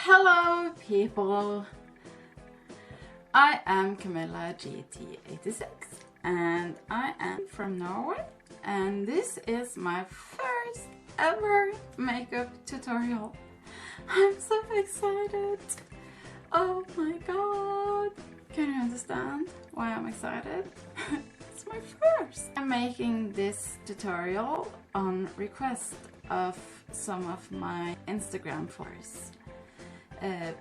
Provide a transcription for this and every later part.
Hello people, I am Camilla GT86 and I am from Norway, and this is my first ever makeup tutorial. I'm so excited. Oh my god. Can you understand why I'm excited? It's my first. I'm making this tutorial on request of some of my Instagram followers.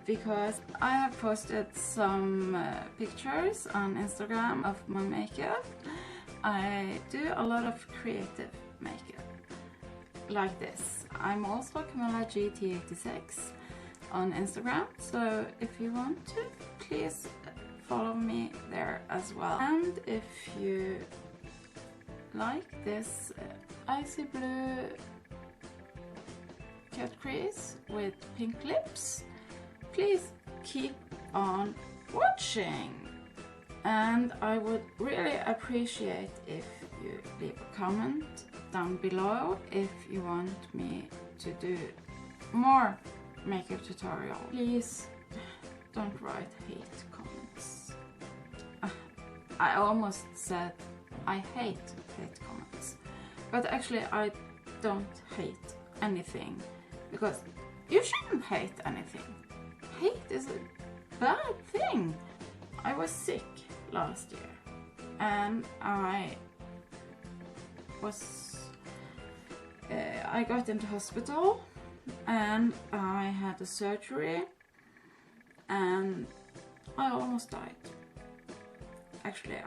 Because I have posted some pictures on Instagram of my makeup. I do a lot of creative makeup like this. I'm also Camilla GT86 on Instagram, so if you want to, please follow me there as well. And if you like this icy blue cut crease with pink lips, please keep on watching. And I would really appreciate if you leave a comment down below if you want me to do more makeup tutorial. Please don't write hate comments. I almost said I hate comments, but actually I don't hate anything, because you shouldn't hate anything. Hate is a bad thing. I was sick last year and I got into hospital and I had a surgery and I almost died. Actually,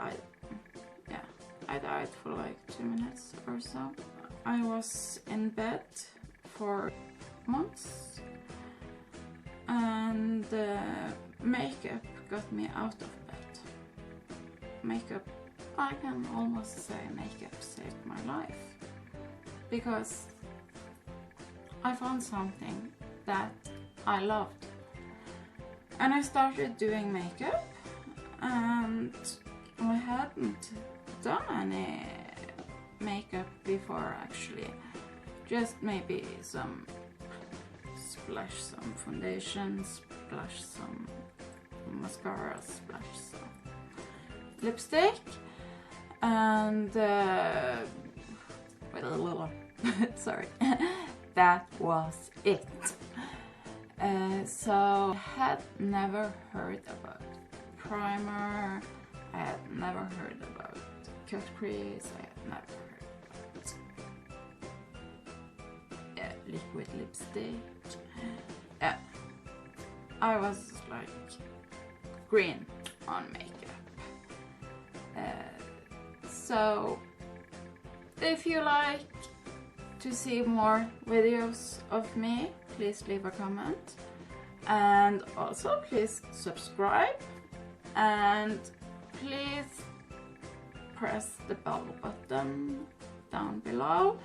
I died for like 2 minutes or so. I was in bed for months, and makeup got me out of bed. Makeup, I can almost say makeup saved my life, because I found something that I loved. And I started doing makeup, and I hadn't done any makeup before actually. Just maybe splash some foundation, splash some mascara, splash some lipstick, and sorry, that was it. So I had never heard about primer, I had never heard about cut crease, I had never heard about liquid lipstick. Yeah, I was like green on makeup. So if you like to see more videos of me, please leave a comment, and also please subscribe, and please press the bell button down below.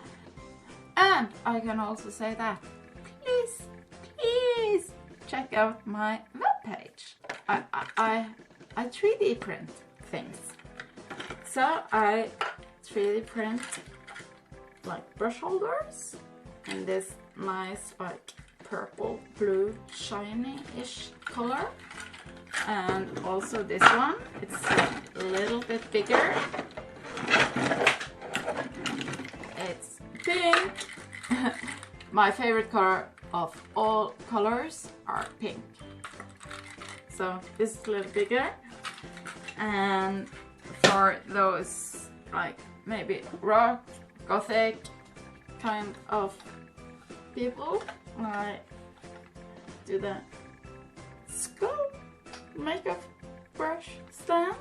And I can also say that please check out my webpage. I 3D print things. So I 3D print like brush holders in this nice like purple blue shiny-ish color. And also this one, it's a little bit bigger. It's pink. My favorite color of all colors are pink. So this is a little bigger. And for those like maybe rock, gothic kind of people, I do the skull makeup brush stand.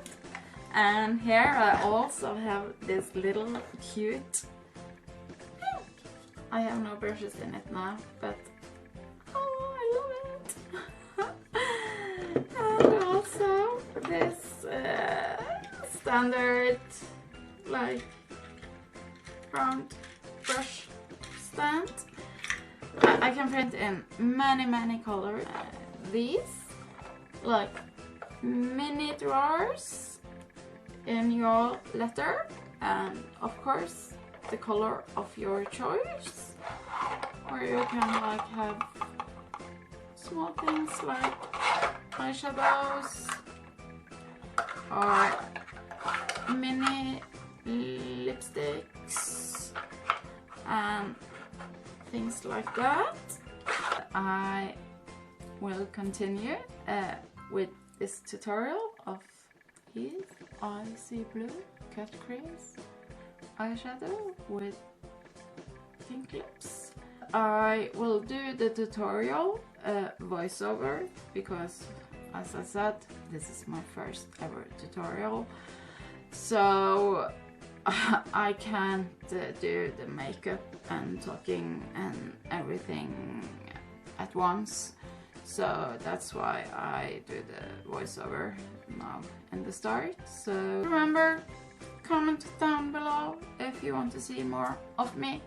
And here I also have this little cute pink. I have no brushes in it now, but oh, I love it. And also this standard like round brush stand. I can print in many colors. These like mini drawers in your letter, and of course the color of your choice, or you can like have small things like eyeshadows or mini lipsticks and things like that. I will continue with this tutorial of his icy blue cut crease eyeshadow with pink lips. I will do the tutorial voiceover because, as I said, this is my first ever tutorial, so I can't do the makeup and talking and everything at once, so that's why I do the voiceover now in the start. So remember, comment down below if you want to see more of me,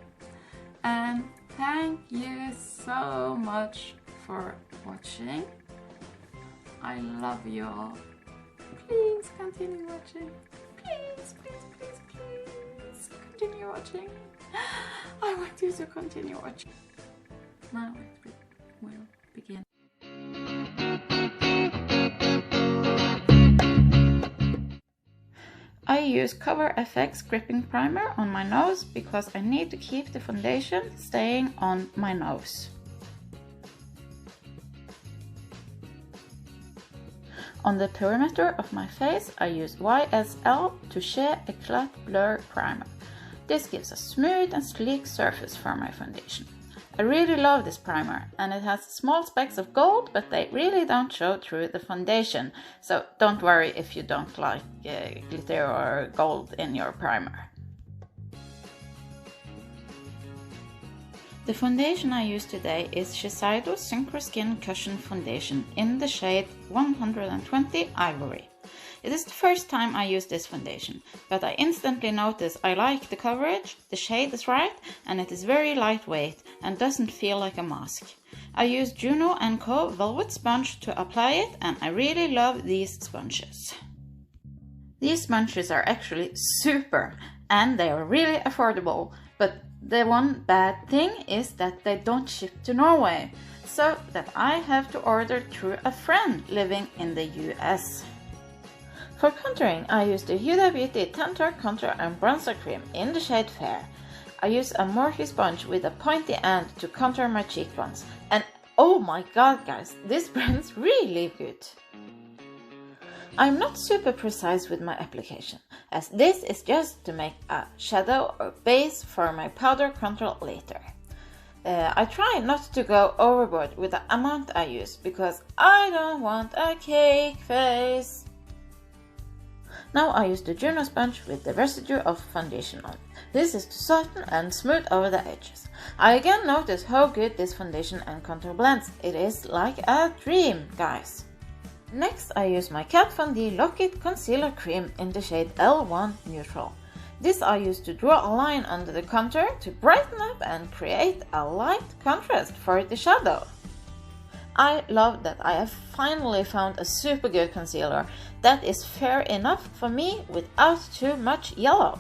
and thank you so much for watching. I love you all. Please continue watching. Please, please, please, please continue watching. I want you to continue watching. Now it will begin. I use Cover FX gripping primer on my nose because I need to keep the foundation staying on my nose. On the perimeter of my face, I use YSL Touche Eclat Blur Primer. This gives a smooth and sleek surface for my foundation. I really love this primer, and it has small specks of gold, but they really don't show through the foundation, so don't worry if you don't like glitter or gold in your primer. The foundation I use today is Shiseido Synchro Skin Cushion Foundation in the shade 120 Ivory. It is the first time I use this foundation, but I instantly notice I like the coverage, the shade is right, and it is very lightweight and doesn't feel like a mask. I use Juno & Co. Velvet Sponge to apply it, and I really love these sponges. These sponges are actually super, and they are really affordable, but the one bad thing is that they don't ship to Norway, so that I have to order through a friend living in the US. For contouring, I use the Huda Beauty Tantor Contour and Bronzer Cream in the shade Fair. I use a Morphe sponge with a pointy end to contour my cheekbones, and oh my god guys, this blends really good. I'm not super precise with my application, as this is just to make a shadow or base for my powder contour later. I try not to go overboard with the amount I use, because I don't want a cake face. Now I use the Juno sponge with the residue of foundation on. This is to soften and smooth over the edges. I again notice how good this foundation and contour blends. It is like a dream, guys. Next I use my Kat Von D Lock-It Concealer Cream in the shade L1 Neutral. This I use to draw a line under the contour to brighten up and create a light contrast for the shadow. I love that I have finally found a super good concealer that is fair enough for me without too much yellow.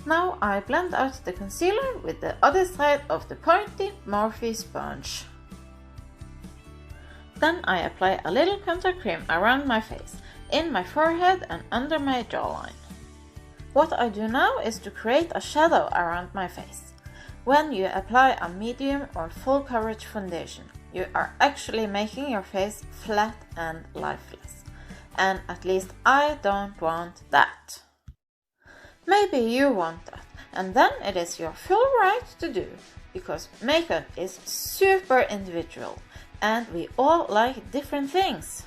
Now I blend out the concealer with the other side of the pointy Morphe sponge. Then I apply a little contour cream around my face, in my forehead and under my jawline. What I do now is to create a shadow around my face. When you apply a medium or full coverage foundation, you are actually making your face flat and lifeless. And at least I don't want that. Maybe you want that, and then it is your full right to do, because makeup is super individual, and we all like different things.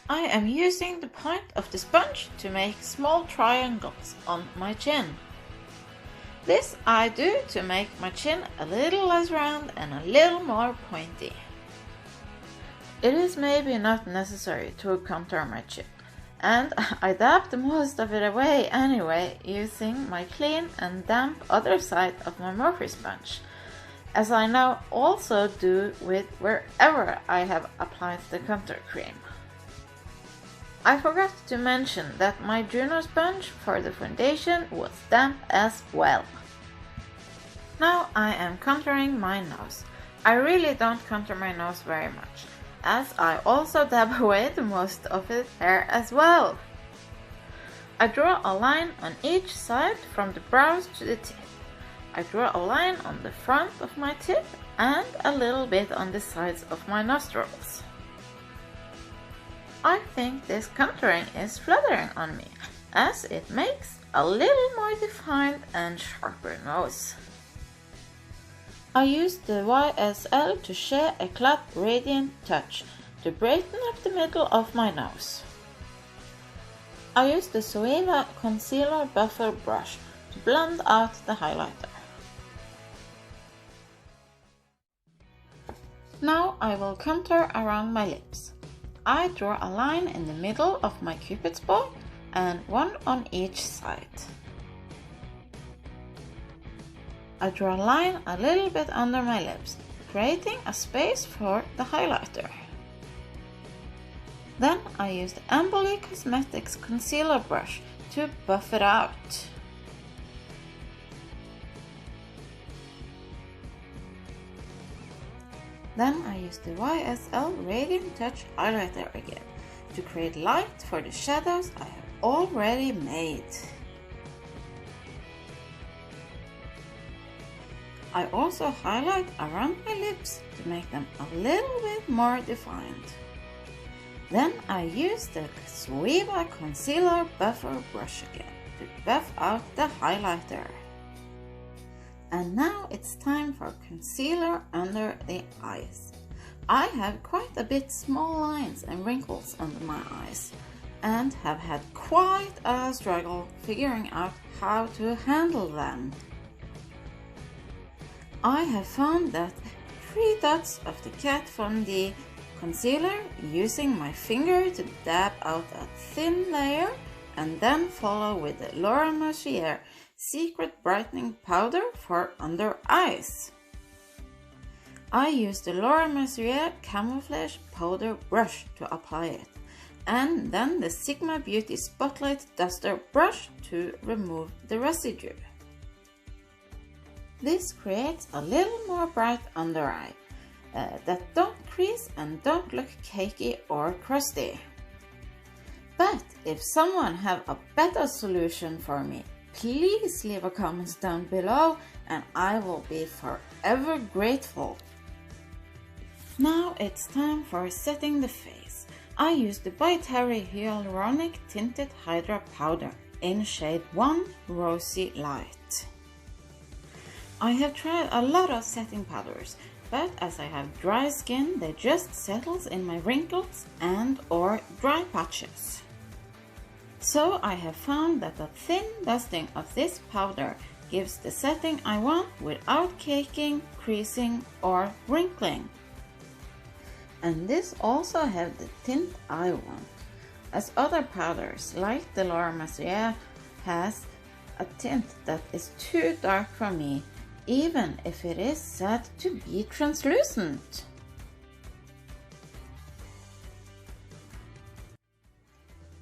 I am using the point of the sponge to make small triangles on my chin. This I do to make my chin a little less round and a little more pointy. It is maybe not necessary to contour my chin, and I dab the most of it away anyway using my clean and damp other side of my Morphe sponge, as I now also do with wherever I have applied the contour cream. I forgot to mention that my Juno sponge for the foundation was damp as well. Now I am contouring my nose. I really don't contour my nose very much, as I also dab away the most of it there as well. I draw a line on each side from the brows to the tip. I draw a line on the front of my tip and a little bit on the sides of my nostrils. I think this contouring is flattering on me, as it makes a little more defined and sharper nose. I used the YSL to share a clad radiant touch to brighten up the middle of my nose. I used the Zoeva concealer buffer brush to blend out the highlighter. Now I will contour around my lips. I draw a line in the middle of my cupid's bow and one on each side. I draw a line a little bit under my lips, creating a space for the highlighter. Then I use the Emboli Cosmetics concealer brush to buff it out. Then I use the YSL Radiant Touch highlighter again to create light for the shadows I have already made. I also highlight around my lips to make them a little bit more defined. Then I use the Zoeva concealer buffer brush again to buff out the highlighter. And now it's time for concealer under the eyes. I have quite a bit small lines and wrinkles under my eyes and have had quite a struggle figuring out how to handle them. I have found that 3 dots of the Kat Von D concealer using my finger to dab out a thin layer and then follow with the Laura Mercier Secret Brightening Powder for under eyes. I use the Laura Mercier Camouflage Powder brush to apply it, and then the Sigma Beauty Spotlight Duster brush to remove the residue. This creates a little more bright under eye that don't crease and don't look cakey or crusty. But if someone have a better solution for me, please leave a comment down below and I will be forever grateful. Now it's time for setting the face. I use the By Terry Hyaluronic Tinted Hydra Powder in shade 1 Rosy Light. I have tried a lot of setting powders, but as I have dry skin, they just settles in my wrinkles and or dry patches. So I have found that a thin dusting of this powder gives the setting I want without caking, creasing or wrinkling. And this also have the tint I want, as other powders like the Laura Mercier has a tint that is too dark for me, even if it is said to be translucent.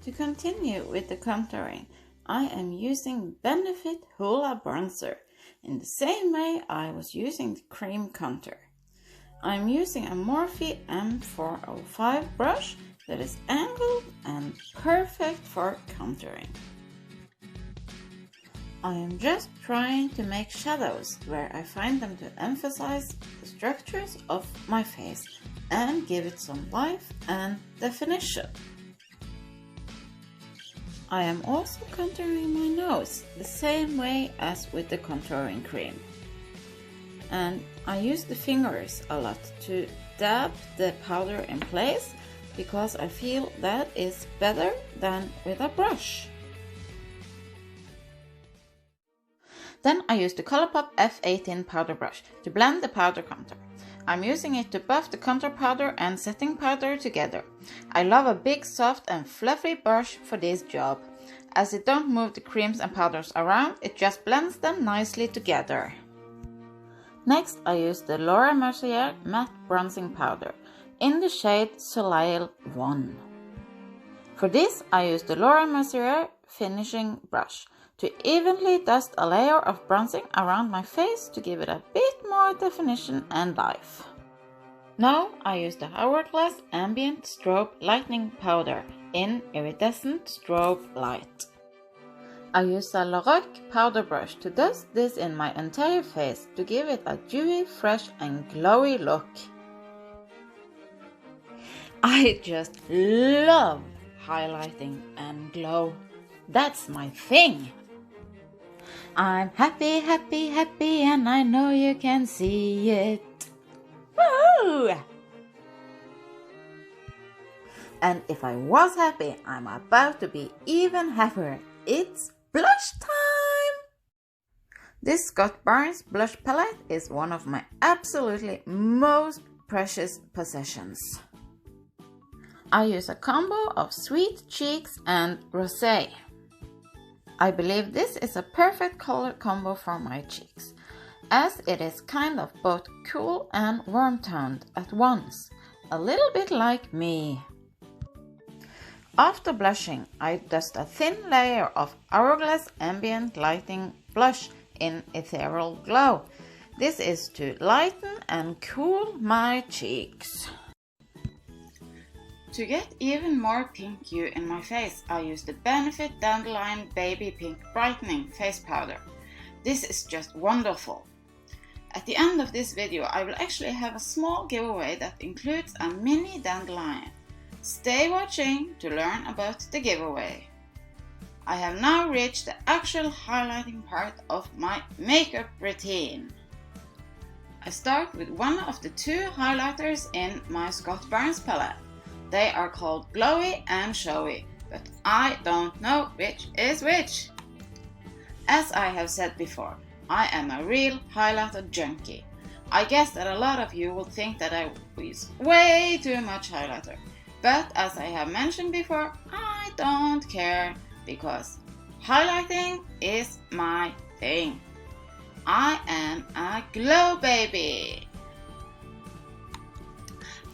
To continue with the contouring, I am using Benefit Hoola Bronzer in the same way I was using the cream contour. I'm using a Morphe M405 brush that is angled and perfect for contouring. I am just trying to make shadows where I find them to emphasize the structures of my face and give it some life and definition. I am also contouring my nose the same way as with the contouring cream. And I use the fingers a lot to dab the powder in place because I feel that is better than with a brush. Then I use the Colourpop F18 powder brush to blend the powder contour. I'm using it to buff the contour powder and setting powder together. I love a big, soft and fluffy brush for this job. As it don't move the creams and powders around, it just blends them nicely together. Next I use the Laura Mercier Matte Bronzing Powder in the shade Soleil 1. For this I use the Laura Mercier Finishing Brush to evenly dust a layer of bronzing around my face to give it a bit more definition and life. Now I use the Hourglass Ambient Strobe Lightening Powder in Iridescent Strobe Light. I use a La Roque powder brush to dust this in my entire face to give it a dewy, fresh and glowy look. I just love highlighting and glow. That's my thing. I'm happy, happy, happy, and I know you can see it. Woo! And if I was happy, I'm about to be even happier. It's blush time! This Scott Barnes blush palette is one of my absolutely most precious possessions. I use a combo of Sweet Cheeks and Rosé. I believe this is a perfect color combo for my cheeks, as it is kind of both cool and warm-toned at once, a little bit like me. After blushing, I dust a thin layer of Hourglass Ambient Lighting Blush in Ethereal Glow. This is to lighten and cool my cheeks. To get even more pink hue in my face, I use the Benefit Dandelion Baby Pink Brightening Face Powder. This is just wonderful. At the end of this video, I will actually have a small giveaway that includes a mini dandelion. Stay watching to learn about the giveaway. I have now reached the actual highlighting part of my makeup routine. I start with one of the two highlighters in my Scott Barnes palette. They are called Glowy and Showy, but I don't know which is which. As I have said before, I am a real highlighter junkie. I guess that a lot of you will think that I use way too much highlighter, but as I have mentioned before, I don't care because highlighting is my thing. I am a glow baby.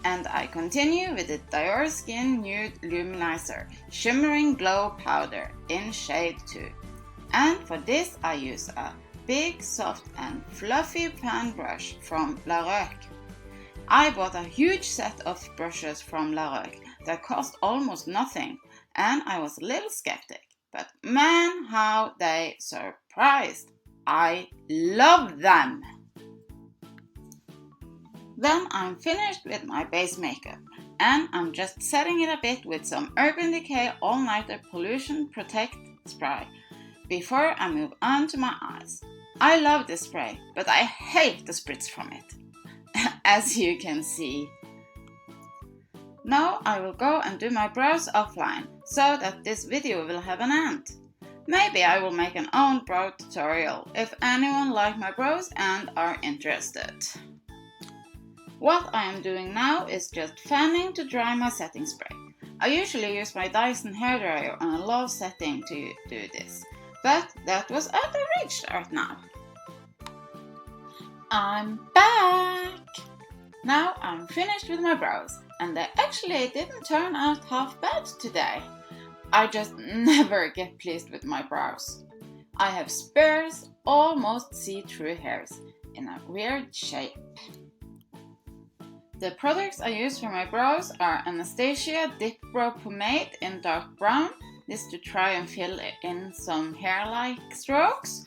And I continue with the Dior Skin Nude Luminizer Shimmering Glow Powder in shade 2. And for this I use a big, soft and fluffy pan brush from La Roque. I bought a huge set of brushes from La Roque that cost almost nothing, and I was a little skeptic. But man, how they surprised! I love them! Then I'm finished with my base makeup, and I'm just setting it a bit with some Urban Decay All Nighter Pollution Protect Spray before I move on to my eyes. I love this spray, but I hate the spritz from it, as you can see. Now I will go and do my brows offline, so that this video will have an end. Maybe I will make an own brow tutorial if anyone like my brows and are interested. What I am doing now is just fanning to dry my setting spray. I usually use my Dyson hairdryer on a low setting to do this, but that was out of reach right now. I'm back! Now I'm finished with my brows, and they actually didn't turn out half bad today. I just never get pleased with my brows. I have sparse, almost see-through hairs in a weird shape. The products I use for my brows are Anastasia Dip Brow Pomade in dark brown, this to try and fill in some hair-like strokes,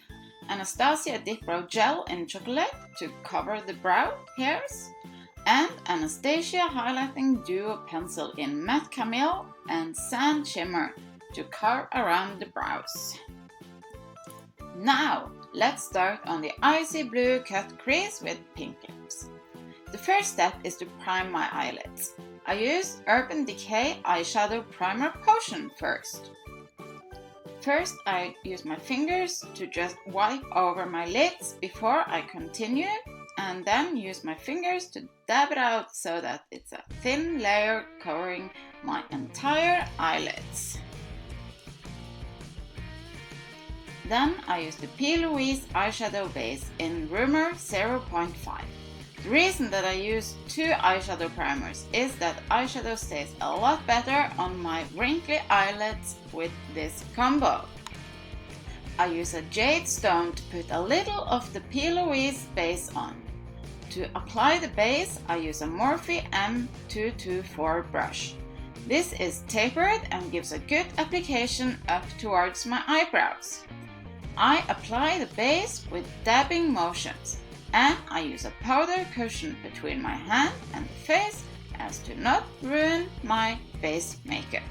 Anastasia Dip Brow Gel in chocolate to cover the brow hairs, and Anastasia Highlighting Duo Pencil in Matte Camille and Sand Shimmer to carve around the brows. Now, let's start on the icy blue cut crease with pink lips. The first step is to prime my eyelids. I use Urban Decay Eyeshadow Primer Potion first. First, I use my fingers to just wipe over my lids before I continue, and then use my fingers to dab it out so that it's a thin layer covering my entire eyelids. Then I use the P. Louise eyeshadow base in Rumor 0.5. The reason that I use two eyeshadow primers is that eyeshadow stays a lot better on my wrinkly eyelids with this combo. I use a jade stone to put a little of the P. Louise base on. To apply the base, I use a Morphe M224 brush. This is tapered and gives a good application up towards my eyebrows. I apply the base with dabbing motions, and I use a powder cushion between my hand and the face as to not ruin my base makeup.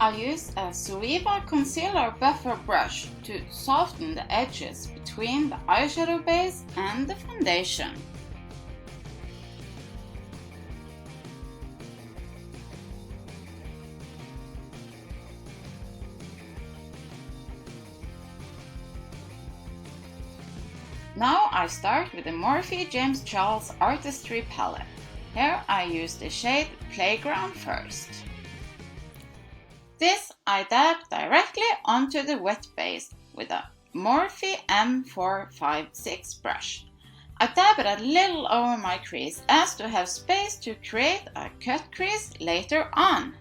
I use a Suiva concealer buffer brush to soften the edges between the eyeshadow base and the foundation. Now I start with the Morphe James Charles Artistry palette. Here I use the shade Playground first. This I dab directly onto the wet base with a Morphe M456 brush. I dab it a little over my crease as to have space to create a cut crease later on.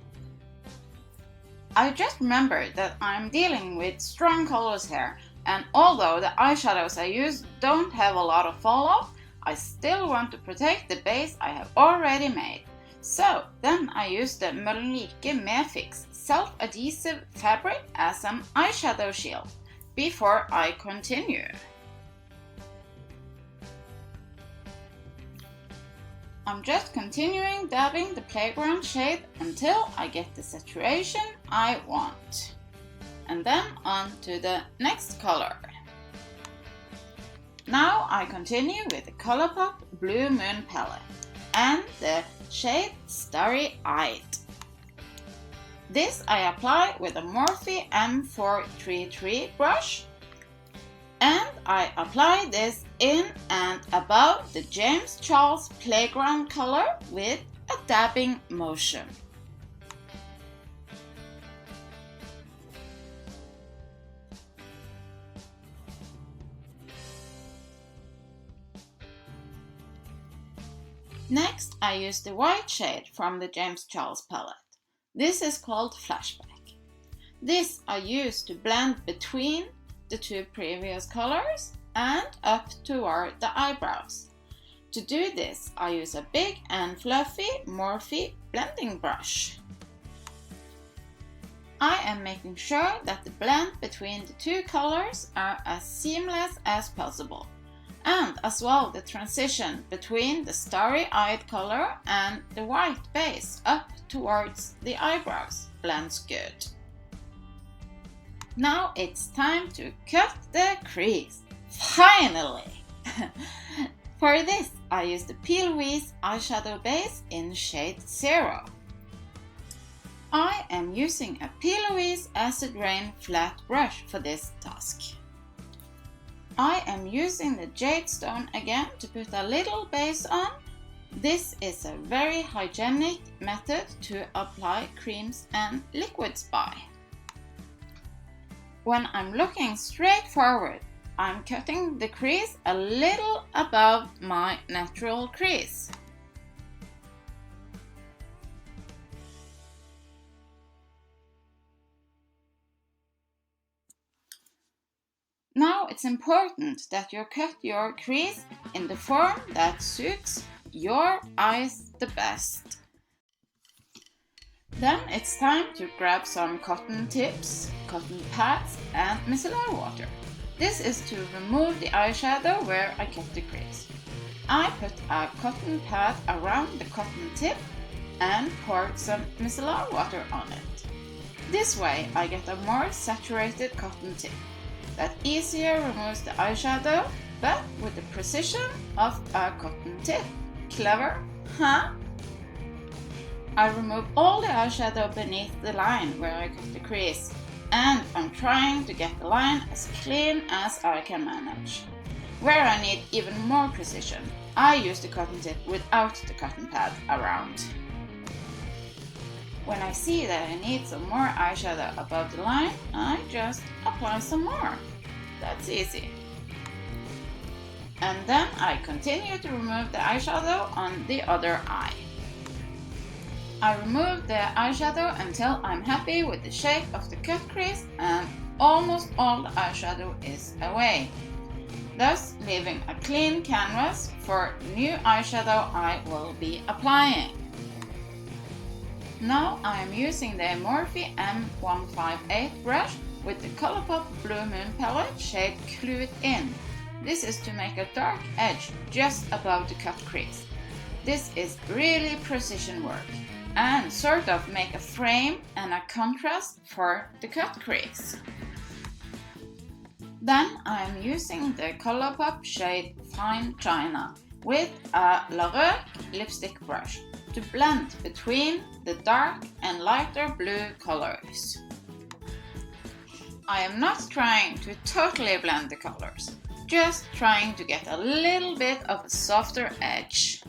I just remembered that I'm dealing with strong colors here, and although the eyeshadows I use don't have a lot of fall off, I still want to protect the base I have already made. So then I use the Mölnlycke Mefix self-adhesive fabric as an eyeshadow shield before I continue. I'm just continuing dabbing the Playground shade until I get the saturation I want. And then on to the next color. Now I continue with the Colourpop Blue Moon palette and the shade Starry Eyed. This I apply with a Morphe M433 brush, and I apply this in and above the James Charles Playground color with a dabbing motion. Next, I use the white shade from the James Charles palette. This is called Flashback. This I use to blend between the two previous colors and up toward the eyebrows. To do this, I use a big and fluffy Morphe blending brush. I am making sure that the blend between the two colors are as seamless as possible, and as well the transition between the starry-eyed color and the white base up towards the eyebrows blends good. Now it's time to cut the crease. Finally! For this I use the P. Louise eyeshadow base in shade 0. I am using a P. Louise Acid Rain flat brush for this task. I am using the jade stone again to put a little base on. This is a very hygienic method to apply creams and liquids by. When I'm looking straight forward, I'm cutting the crease a little above my natural crease. Now it's important that you cut your crease in the form that suits your eyes the best. Then it's time to grab some cotton tips, cotton pads and micellar water. This is to remove the eyeshadow where I cut the crease. I put a cotton pad around the cotton tip and poured some micellar water on it. This way I get a more saturated cotton tip that easier removes the eyeshadow, but with the precision of a cotton tip. Clever, huh? I remove all the eyeshadow beneath the line where I cut the crease, and I'm trying to get the line as clean as I can manage. Where I need even more precision, I use the cotton tip without the cotton pad around. When I see that I need some more eyeshadow above the line, I just apply some more. That's easy. And then I continue to remove the eyeshadow on the other eye. I remove the eyeshadow until I'm happy with the shape of the cut crease and almost all the eyeshadow is away, thus leaving a clean canvas for the new eyeshadow I will be applying. Now I am using the Morphe M158 brush with the Colourpop Blue Moon palette shade Clued In. This is to make a dark edge just above the cut crease. This is really precision work and sort of make a frame and a contrast for the cut crease. Then I am using the Colourpop shade Fine China with a La Roque lipstick brush to blend between the dark and lighter blue colors. I am not trying to totally blend the colors, just trying to get a little bit of a softer edge.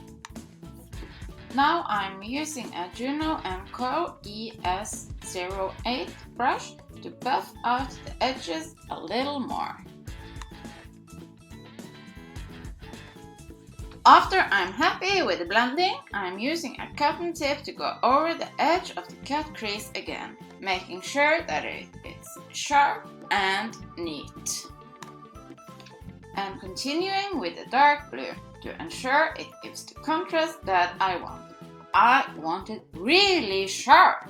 Now I'm using a Juno & Co. ES08 brush to buff out the edges a little more. After I'm happy with the blending, I'm using a cotton tip to go over the edge of the cut crease again, making sure that it's sharp and neat. And continuing with the dark blue to ensure it gives the contrast that I want. I want it really sharp.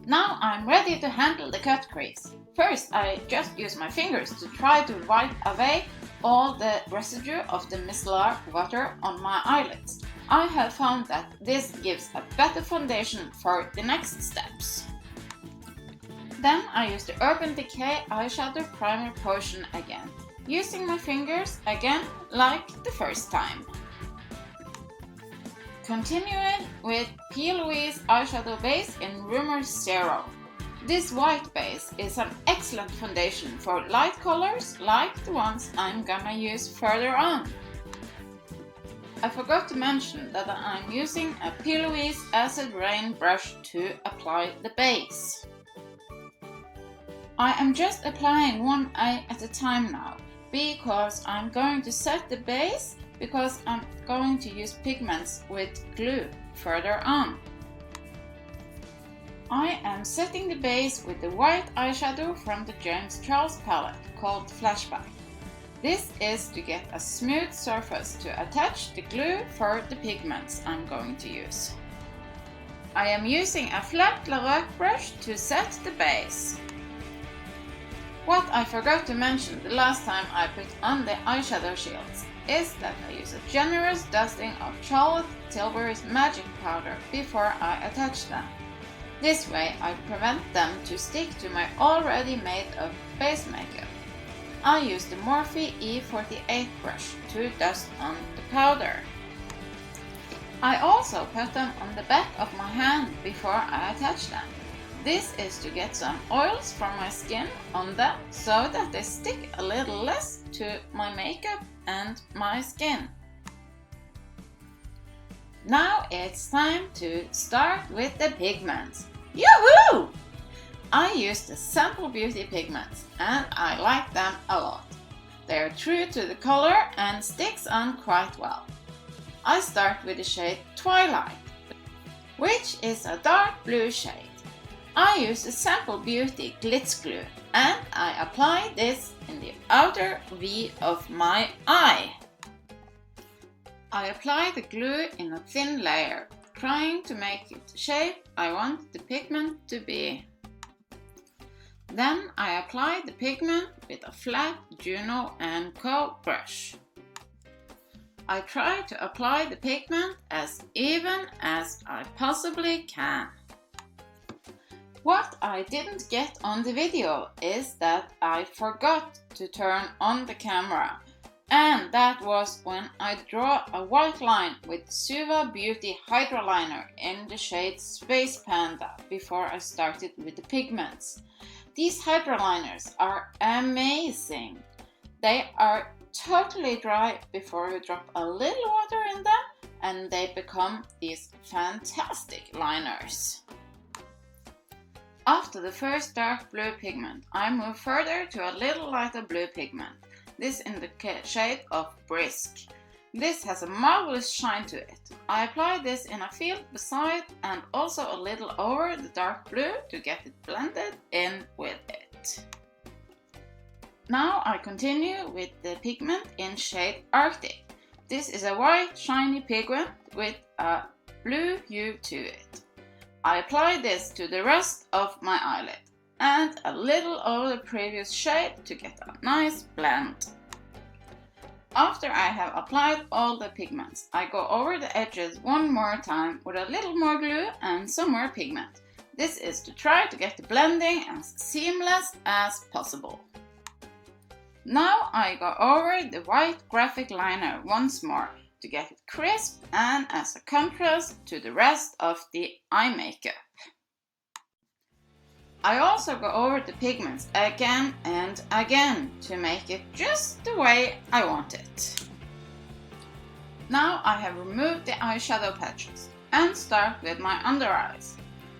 Now I'm ready to handle the cut crease. First, I just use my fingers to try to wipe away all the residue of the micellar water on my eyelids. I have found that this gives a better foundation for the next steps. Then I use the Urban Decay eyeshadow primer potion again, using my fingers again like the first time. Continuing with P. Louise eyeshadow base in Rumor Zero. This white base is an excellent foundation for light colors like the ones I'm gonna use further on. I forgot to mention that I'm using a P. Louise Acid Rain brush to apply the base. I am just applying one eye at a time now, because I'm going to set the base because I'm going to use pigments with glue further on. I am setting the base with the white eyeshadow from the James Charles palette called Flashback. This is to get a smooth surface to attach the glue for the pigments I'm going to use. I am using a flat La Roque brush to set the base. What I forgot to mention the last time I put on the eyeshadow shields is that I use a generous dusting of Charlotte Tilbury's Magic Powder before I attach them. This way I prevent them to stick to my already made up base makeup. I use the Morphe E48 brush to dust on the powder. I also put them on the back of my hand before I attach them. This is to get some oils from my skin on them so that they stick a little less to my makeup and my skin. Now it's time to start with the pigments. Yoo-hoo! I use the Sample Beauty pigments and I like them a lot. They are true to the color and sticks on quite well. I start with the shade Twilight, which is a dark blue shade. I use the Sample Beauty Glitz Glue and I apply this in the outer V of my eye. I apply the glue in a thin layer, trying to make it the shape I want the pigment to be. Then I apply the pigment with a flat Juno & Co. brush. I try to apply the pigment as even as I possibly can. What I didn't get on the video is that I forgot to turn on the camera, and that was when I draw a white line with Suva Beauty Hydroliner in the shade Space Panda before I started with the pigments. These hydroliners are amazing. They are totally dry before you drop a little water in them, and they become these fantastic liners. After the first dark blue pigment, I move further to a little lighter blue pigment, this in the shade of Brisk. This has a marvelous shine to it. I apply this in a field beside and also a little over the dark blue to get it blended in with it. Now I continue with the pigment in shade Arctic. This is a white shiny pigment with a blue hue to it. I apply this to the rest of my eyelid and a little over the previous shade to get a nice blend. After I have applied all the pigments, I go over the edges one more time with a little more glue and some more pigment. This is to try to get the blending as seamless as possible. Now I go over the white graphic liner once more to get it crisp and as a contrast to the rest of the eye makeup. I also go over the pigments again and again to make it just the way I want it. Now I have removed the eyeshadow patches and start with my under eyes.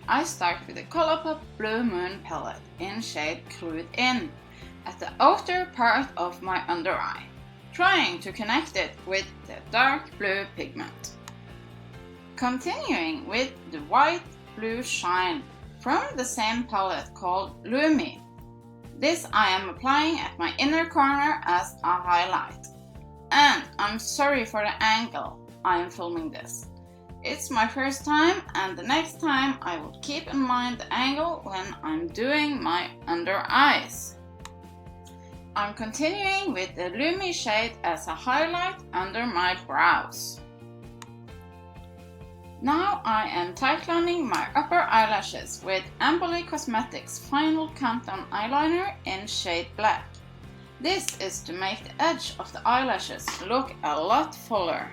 I start with the Colourpop Blue Moon palette in shade Crease at the outer part of my under eye, trying to connect it with the dark blue pigment. Continuing with the white blue shine from the same palette called Lumi. This I am applying at my inner corner as a highlight. And I'm sorry for the angle I am filming this. It's my first time, and the next time I will keep in mind the angle when I'm doing my under eyes. I'm continuing with the Lumi shade as a highlight under my brows. Now I am tightening my upper eyelashes with Amberly Cosmetics Final Countdown Eyeliner in shade Black. This is to make the edge of the eyelashes look a lot fuller.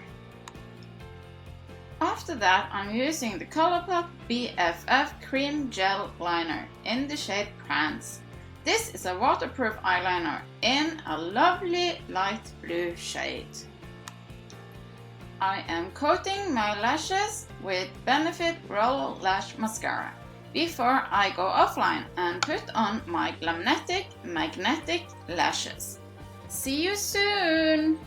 After that, I'm using the Colourpop BFF Cream Gel Liner in the shade Prance. This is a waterproof eyeliner in a lovely light blue shade. I am coating my lashes with Benefit Roll Lash Mascara before I go offline and put on my Glamnetic Magnetic Lashes. See you soon!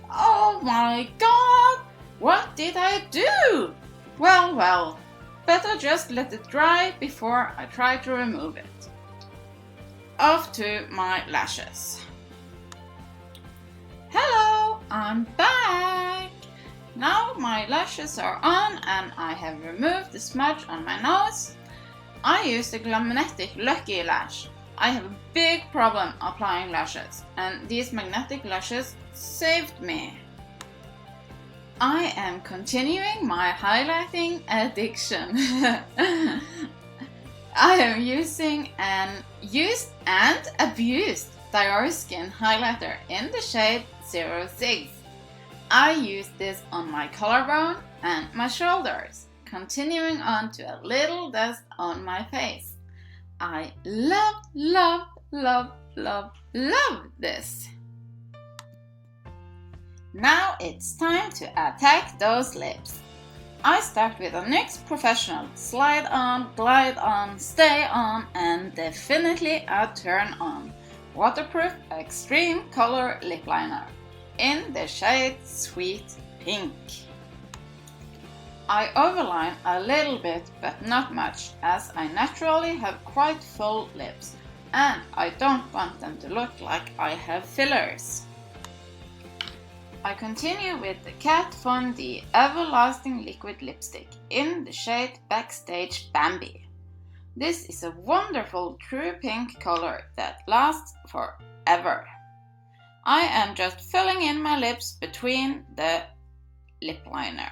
Oh my god! What did I do? Well, better just let it dry before I try to remove it. Off to my lashes. Hello, I'm back! Now my lashes are on and I have removed the smudge on my nose. I use the Glamnetic Lucky Lash. I have a big problem applying lashes, and these magnetic lashes saved me. I am continuing my highlighting addiction. I am using an used and abused Dior Skin highlighter in the shade 06. I use this on my collarbone and my shoulders, continuing on to a little dust on my face. I love this. Now it's time to attack those lips. I start with a NYX Professional Slide On, Glide On, Stay On, and definitely a Turn On Waterproof Extreme Color Lip Liner in the shade Sweet Pink. I overline a little bit, but not much, as I naturally have quite full lips and I don't want them to look like I have fillers. I continue with the Kat Von D Everlasting Liquid Lipstick in the shade Backstage Bambi. This is a wonderful true pink color that lasts forever. I am just filling in my lips between the lip liner.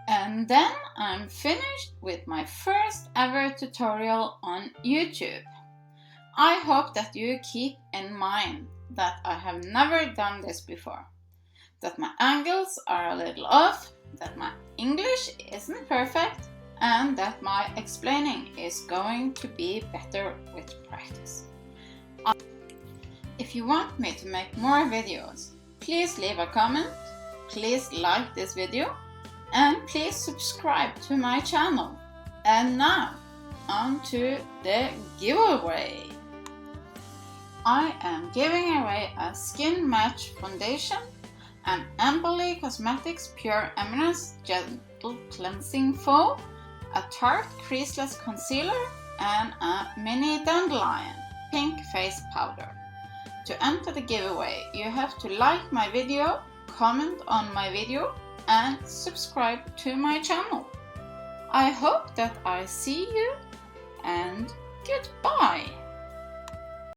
And then I'm finished with my first ever tutorial on YouTube. I hope that you keep in mind that I have never done this before, that my angles are a little off, that my English isn't perfect, and that my explaining is going to be better with practice. If you want me to make more videos, please leave a comment, please like this video, and please subscribe to my channel. And now, on to the giveaway. I am giving away a Skin Match Foundation, an Amberly Cosmetics Pure Eminence Gentle Cleansing Foam, a Tarte Creaseless Concealer, and a Mini Dandelion Pink Face Powder. To enter the giveaway, you have to like my video, comment on my video, and subscribe to my channel. I hope that I see you, and goodbye!